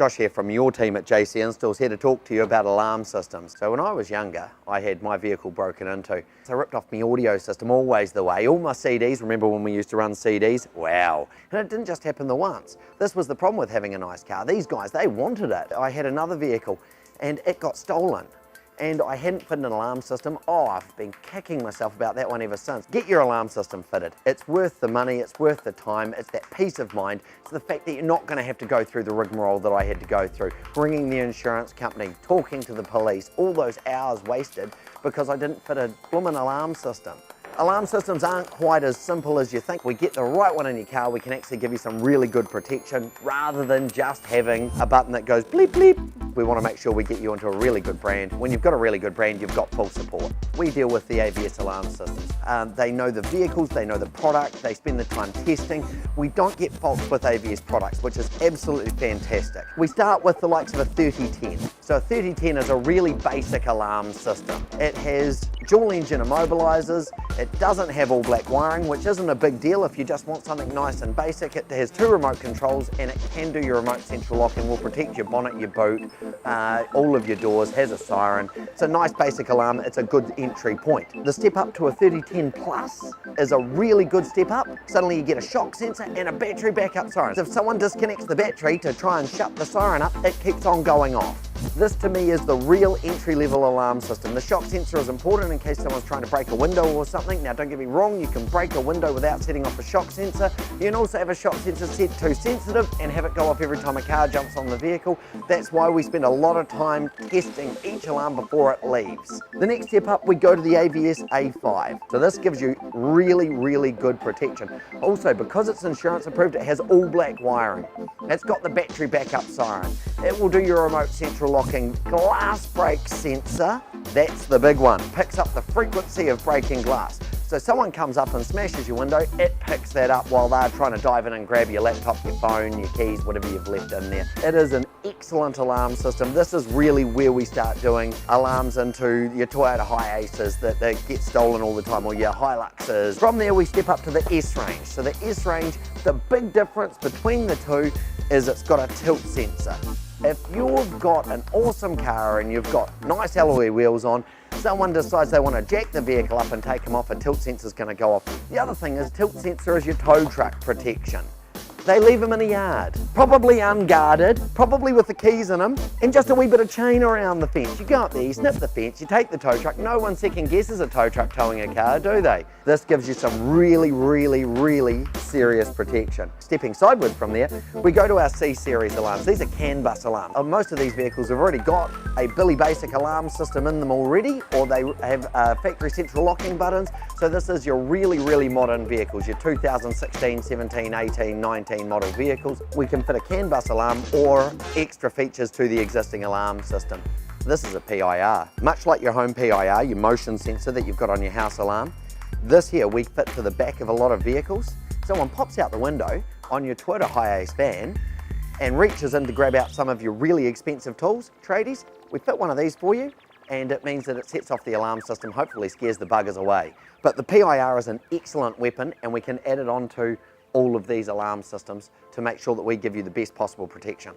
Josh here from your team at JC Installs, here to talk to you about alarm systems. So when I was younger, I had my vehicle broken into. So I ripped off my audio system, always the way. All my CDs, remember when we used to run CDs? Wow. And it didn't just happen the once. This was the problem with having a nice car. These guys, they wanted it. I had another vehicle and it got stolen. And I hadn't fitted an alarm system. Oh, I've been kicking myself about that one ever since. Get your alarm system fitted. It's worth the money, it's worth the time, it's that peace of mind. It's the fact that you're not going to have to go through the rigmarole that I had to go through. Ringing the insurance company, talking to the police, all those hours wasted because I didn't fit a blooming alarm system. Alarm systems aren't quite as simple as you think. We get the right one in your car, we can actually give you some really good protection rather than just having a button that goes bleep bleep. We want to make sure we get you into a really good brand. When you've got a really good brand, you've got full support. We deal with the AVS alarm systems. They know the vehicles, they know the product, they spend the time testing. We don't get faults with AVS products, which is absolutely fantastic. We start with the likes of a 3010. So a 3010 is a really basic alarm system. It has dual engine immobilizers. It doesn't have all black wiring, which isn't a big deal if you just want something nice and basic. It has 2 remote controls and it can do your remote central lock and will protect your bonnet, your boot, all of your doors, has a siren. It's a nice basic alarm, it's a good entry point. The step up to a 3010 Plus is a really good step up. Suddenly you get a shock sensor and a battery backup siren. If someone disconnects the battery to try and shut the siren up, it keeps on going off. This to me is the real entry-level alarm system. The shock sensor is important in case someone's trying to break a window or something. Now don't get me wrong, you can break a window without setting off a shock sensor. You can also have a shock sensor set to sensitive and have it go off every time a car jumps on the vehicle. That's why we spend a lot of time testing each alarm before it leaves. The next step up, we go to the AVS A5. So this gives you really, really good protection. Also, because it's insurance approved, it has all black wiring. It's got the battery backup siren. It will do your remote central locking glass break sensor. That's the big one. Picks up the frequency of breaking glass. So someone comes up and smashes your window, it picks that up while they're trying to dive in and grab your laptop, your phone, your keys, whatever you've left in there. It is an excellent alarm system. This is really where we start doing alarms into your Toyota HiAces that get stolen all the time, or your Hiluxes. From there we step up to the S range. So the S range, the big difference between the two is it's got a tilt sensor. If you've got an awesome car and you've got nice alloy wheels on, someone decides they want to jack the vehicle up and take them off, a tilt sensor is going to go off. The other thing is tilt sensor is your tow truck protection. They leave them in a yard, probably unguarded, probably with the keys in them, and just a wee bit of chain around the fence. You go up there, you snip the fence, you take the tow truck. No one second guesses a tow truck towing a car, do they? This gives you some really, really, really serious protection. Stepping sideways from there, we go to our C-Series alarms. These are CAN bus alarms. Most of these vehicles have already got a BLEEP basic alarm system in them already, or they have factory central locking buttons. So this is your really, really modern vehicles, your 2016, 17, 18, 19, model vehicles. We can fit a CAN bus alarm or extra features to the existing alarm system. This is a PIR. Much like your home PIR, your motion sensor that you've got on your house alarm, this here we fit to the back of a lot of vehicles. Someone pops out the window on your Toyota HiAce van and reaches in to grab out some of your really expensive tools, tradies. We fit one of these for you, and it means that it sets off the alarm system, hopefully scares the buggers away. But the PIR is an excellent weapon, and we can add it on to all of these alarm systems to make sure that we give you the best possible protection.